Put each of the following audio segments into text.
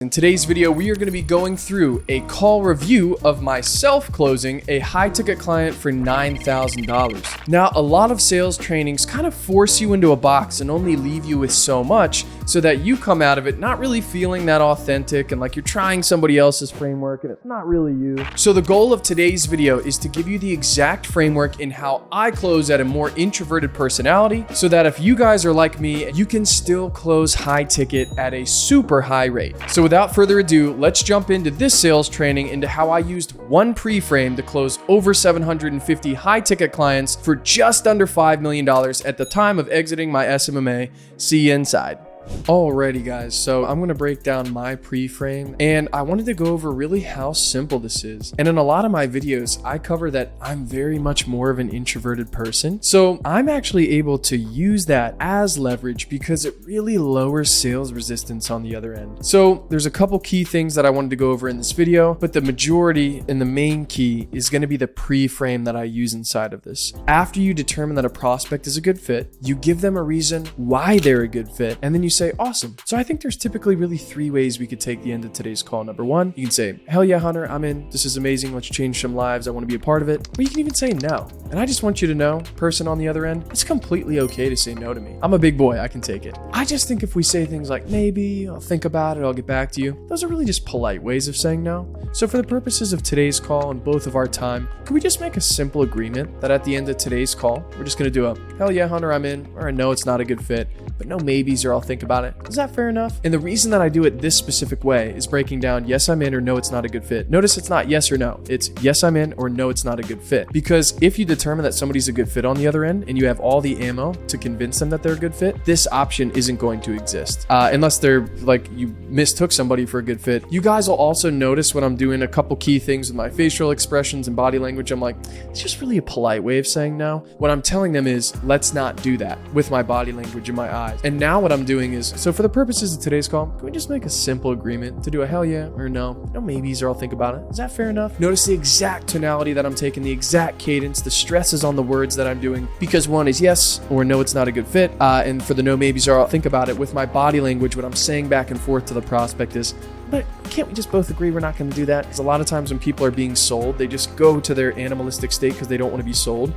In today's video, we are going to be going through a call review of myself closing a high-ticket client for $9,000. Now, a lot of sales trainings kind of force you into a box and only leave you with so much so that you come out of it not really feeling that authentic and like you're trying somebody else's framework and it's not really you. So the goal of today's video is to give you the exact framework in how I close at a more introverted personality so that if you guys are like me, you can still close high ticket at a super high rate. So without further ado, let's jump into this sales training into how I used one pre-frame to close over 750 high ticket clients for just under $5 million at the time of exiting my SMMA. See you inside. Alrighty guys, so I'm going to break down my pre-frame and I wanted to go over really how simple this is. And in a lot of my videos, I cover that I'm very much more of an introverted person. So I'm actually able to use that as leverage because it really lowers sales resistance on the other end. So there's a couple key things that I wanted to go over in this video, but the majority and the main key is going to be the pre-frame that I use inside of this. After you determine that a prospect is a good fit, you give them a reason why they're a good fit, and then you say, awesome. So I think there's typically really three ways we could take the end of today's call. Number one, you can say, hell yeah, Hunter, I'm in. This is amazing. Let's change some lives. I want to be a part of it. Or you can even say no. And I just want you to know, person on the other end, it's completely okay to say no to me. I'm a big boy. I can take it. I just think if we say things like, maybe, I'll think about it, I'll get back to you, those are really just polite ways of saying no. So for the purposes of today's call and both of our time, can we just make a simple agreement that at the end of today's call, we're just going to do a, hell yeah, Hunter, I'm in, or a no, it's not a good fit, but no maybes or I'll think about it. Is that fair enough? And the reason that I do it this specific way is breaking down yes, I'm in or no, it's not a good fit. Notice it's not yes or no. It's yes, I'm in or no, it's not a good fit. Because if you determine that somebody's a good fit on the other end and you have all the ammo to convince them that they're a good fit, this option isn't going to exist. Unless they're like you mistook somebody for a good fit. You guys will also notice when I'm doing a couple key things with my facial expressions and body language, I'm like, it's just really a polite way of saying no. What I'm telling them is, let's not do that with my body language and my eyes. And now what I'm doing is, so for the purposes of today's call, can we just make a simple agreement to do a hell yeah or no? No maybes or I'll think about it. Is that fair enough? Notice the exact tonality that I'm taking, the exact cadence, the stresses on the words that I'm doing, because one is yes or no, it's not a good fit. And for the no maybes or I'll think about it, with my body language, what I'm saying back and forth to the prospect is, but can't we just both agree we're not going to do that? Because a lot of times when people are being sold, they just go to their animalistic state because they don't want to be sold.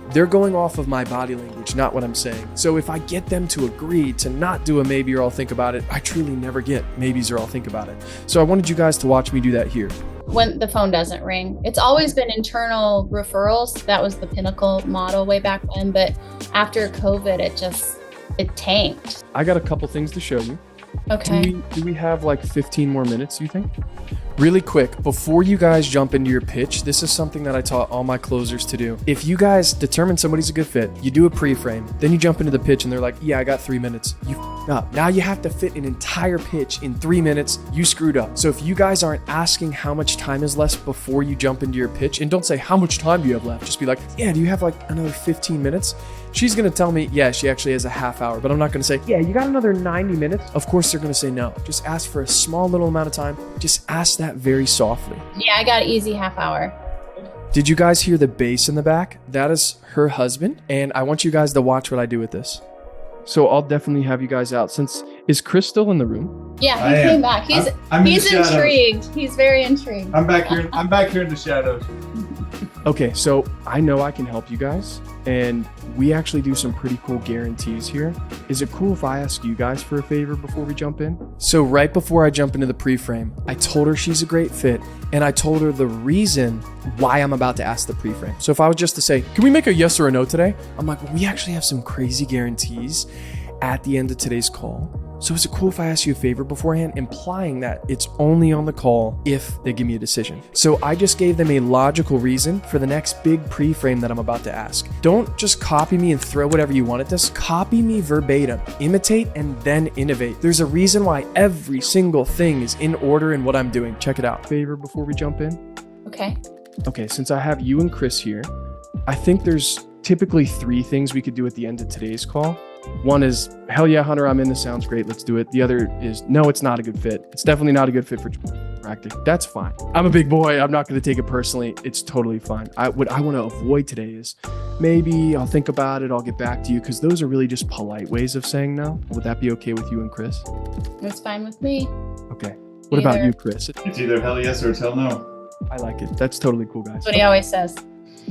They're going off of my body language, not what I'm saying. So if I get them to agree to not do a maybe or I'll think about it, I truly never get maybes or I'll think about it. So I wanted you guys to watch me do that here. When the phone doesn't ring, it's always been internal referrals. That was the pinnacle model way back when. But after COVID, it tanked. I got a couple things to show you. Okay. Do we have like 15 more minutes, you think? Really quick, before you guys jump into your pitch, this is something that I taught all my closers to do. If you guys determine somebody's a good fit, you do a pre-frame, then you jump into the pitch and they're like, yeah, I got 3 minutes. You f***ed up. Now you have to fit an entire pitch in 3 minutes. You screwed up. So if you guys aren't asking how much time is left before you jump into your pitch, and don't say, how much time do you have left? Just be like, yeah, do you have like another 15 minutes? She's going to tell me, yeah, she actually has a half hour, but I'm not going to say, yeah, you got another 90 minutes. Of course, they're going to say no. Just ask for a small little amount of time. Just ask that very softly. Yeah, I got easy half hour. Did you guys hear the bass in the back? That is her husband. And I want you guys to watch what I do with this. So I'll definitely have you guys out. Is Chris still in the room? Yeah, he came back. He's intrigued. He's very intrigued. I'm back here in the shadows. Okay, so I know I can help you guys, and we actually do some pretty cool guarantees here. Is it cool if I ask you guys for a favor before we jump in? So right before I jump into the pre-frame, I told her she's a great fit, and I told her the reason why I'm about to ask the pre-frame. So if I was just to say, can we make a yes or a no today? I'm like, well, we actually have some crazy guarantees at the end of today's call. So is it cool if I ask you a favor beforehand, implying that it's only on the call if they give me a decision? So I just gave them a logical reason for the next big pre-frame that I'm about to ask. Don't just copy me and throw whatever you want at this. Copy me verbatim, imitate, and then innovate. There's a reason why every single thing is in order in what I'm doing. Check it out. Favor before we jump in? Okay. Okay, since I have you and Chris here, I think there's typically 3 things we could do at the end of today's call. One is, hell yeah, Hunter, I'm in. This sounds great. Let's do it. The other is, no, it's not a good fit. It's definitely not a good fit for practice. That's fine. I'm a big boy. I'm not going to take it personally. It's totally fine. What I want to avoid today is, maybe I'll think about it. I'll get back to you. Because those are really just polite ways of saying no. Would that be okay with you and Chris? That's fine with me. Okay. What about Either. you, Chris? It's either hell yes or it's hell no. I like it. That's totally cool, guys. That's what he always says.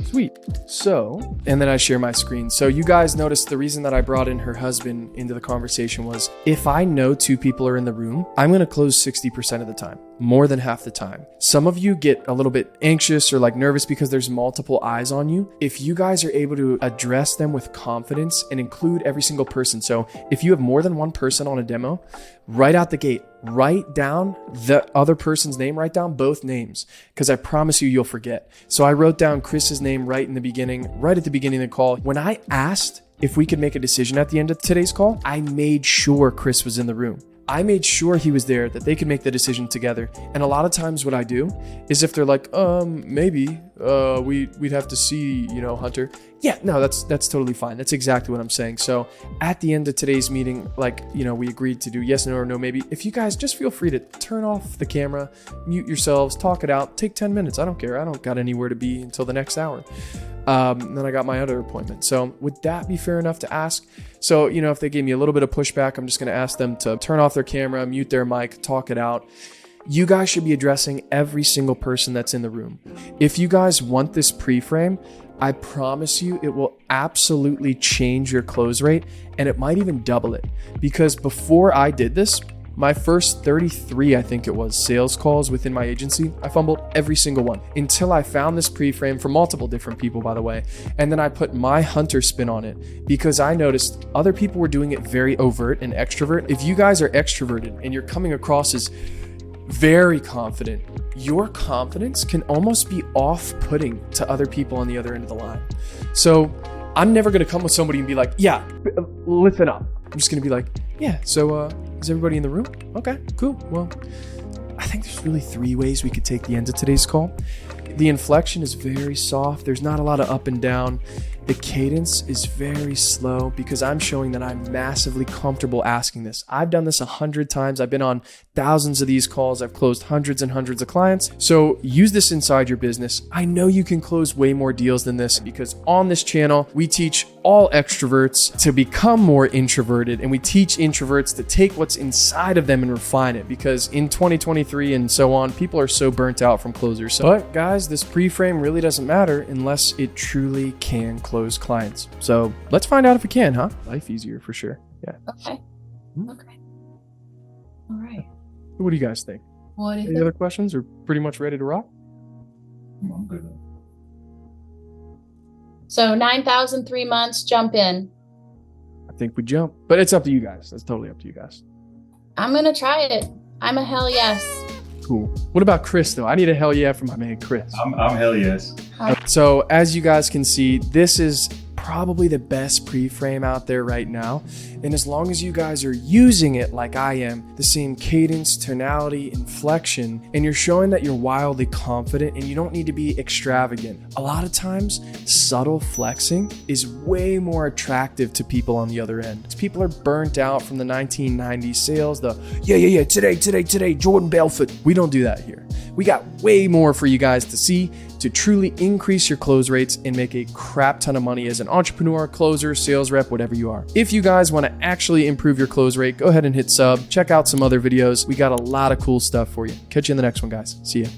Sweet. So, and then I share my screen. So you guys noticed the reason that I brought in her husband into the conversation was if I know two people are in the room, I'm going to close 60% of the time, more than half the time. Some of you get a little bit anxious or like nervous because there's multiple eyes on you. If you guys are able to address them with confidence and include every single person. So if you have more than one person on a demo, right out the gate, write down the other person's name, write down both names, because I promise you, you'll forget. So I wrote down Chris's name right at the beginning of the call. When I asked if we could make a decision at the end of today's call, I made sure Chris was in the room. I made sure he was there, that they could make the decision together. And a lot of times what I do is if they're like, maybe we'd have to see, Hunter. Yeah, no, that's totally fine. That's exactly what I'm saying. So at the end of today's meeting, we agreed to do yes, no, or no, maybe. If you guys just feel free to turn off the camera, mute yourselves, talk it out, take 10 minutes. I don't care. I don't got anywhere to be until the next hour. Then I got my other appointment. So would that be fair enough to ask? So, if they gave me a little bit of pushback, I'm just going to ask them to turn off their camera, mute their mic, talk it out. You guys should be addressing every single person that's in the room. If you guys want this pre-frame, I promise you it will absolutely change your close rate, and it might even double it. Because before I did this, my first 33, I think it was, sales calls within my agency, I fumbled every single one until I found this pre-frame from multiple different people, by the way. And then I put my hunter spin on it because I noticed other people were doing it very overt and extrovert. If you guys are extroverted and you're coming across as very confident, your confidence can almost be off-putting to other people on the other end of the line. So I'm never going to come with somebody and be like, yeah, listen up. I'm just going to be like, yeah, so is everybody in the room? Okay, cool. Well, I think there's really 3 ways we could take the end of today's call. The inflection is very soft. There's not a lot of up and down. The cadence is very slow because I'm showing that I'm massively comfortable asking this. I've done this 100 times. I've been on thousands of these calls. I've closed hundreds and hundreds of clients. So use this inside your business. I know you can close way more deals than this because on this channel, we teach all extroverts to become more introverted, and we teach introverts to take what's inside of them and refine it, because in 2023 and so on, people are so burnt out from closers. But guys, this pre-frame really doesn't matter unless it truly can close clients. So let's find out if it can, huh? Life easier for sure. Yeah. Okay. Okay. All right. What do you guys think? What is Any other questions, or pretty much ready to rock? I'm good. So 9,000, 3 months, jump in. I think we jump, but it's up to you guys. That's totally up to you guys. I'm going to try it. I'm a hell yes. Cool. What about Chris though? I need a hell yeah from my man Chris. I'm hell yes. So as you guys can see, this is probably the best pre-frame out there right now. And as long as you guys are using it like I am, the same cadence, tonality, inflection, and you're showing that you're wildly confident and you don't need to be extravagant. A lot of times, subtle flexing is way more attractive to people on the other end. People are burnt out from the 1990s sales, today, Jordan Belfort. We don't do that here. We got way more for you guys to see to truly increase your close rates and make a crap ton of money as an entrepreneur, closer, sales rep, whatever you are. If you guys want to actually improve your close rate, go ahead and hit sub. Check out some other videos. We got a lot of cool stuff for you. Catch you in the next one, guys. See ya.